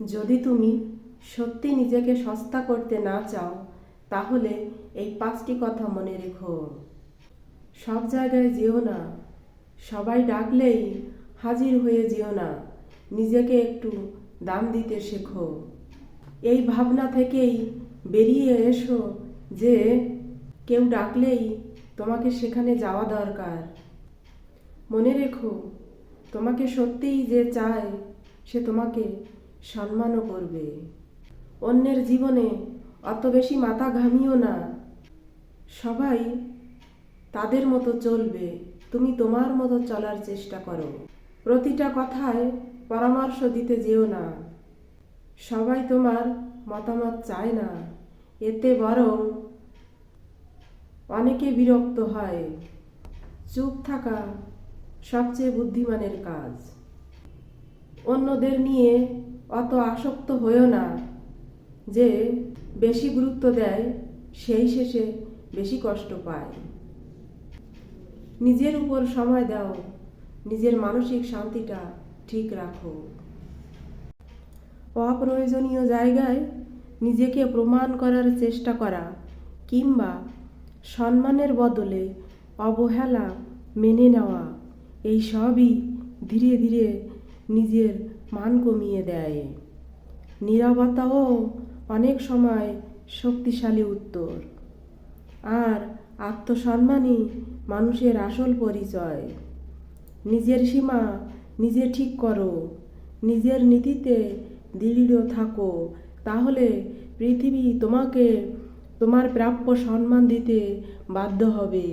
যদি তুমি সত্যি নিজেকে সস্তা করতে না চাও, তাহলে এই 5টি কথা মনে রেখো। সব জায়গায় যেও না, সবাই ডাকলেই হাজির হয়ে যেও না, নিজেকে একটু দাম দিতে শেখো। এই ভাবনা থেকেই বেরিয়ে এসো যে কেউ ডাকলেই তোমাকে সেখানে যাওয়া দরকার। মনে রেখো, তোমাকে সত্যিই যে চায় সে তোমাকে সম্মানও করবে। অন্যের জীবনে অত বেশি মাথা ঘামিও না। সবাই তাদের মতো চলবে, তুমি তোমার মতো চলার চেষ্টা করো। প্রতিটা কথায় পরামর্শ দিতে যেও না। সবাই তোমার মতামত চায় না, এতে বরং অনেকে বিরক্ত হয়। চুপ থাকা সবচেয়ে বুদ্ধিমানের কাজ। অন্যদের নিয়ে অত আসক্ত হয়েও না যে বেশি গুরুত্ব দেয় সেই শেষে বেশি কষ্ট পায়। নিজের উপর সময় দাও, নিজের মানসিক শান্তিটা ঠিক রাখো। অপ্রয়োজনীয় জায়গায় নিজেকে প্রমাণ করার চেষ্টা করা কিংবা সম্মানের বদলে অবহেলা মেনে নেওয়া, এই সবই ধীরে ধীরে নিজের মান কমিয়ে দেয়। নীরবতাও অনেক সময় শক্তিশালী উত্তর। আর আত্মসম্মানই মানুষের আসল পরিচয়। নিজের সীমা নিজে ঠিক করো, নিজের নীতিতে দৃঢ় থাকো, তাহলে পৃথিবী তোমাকে তোমার প্রাপ্য সম্মান দিতে বাধ্য হবে।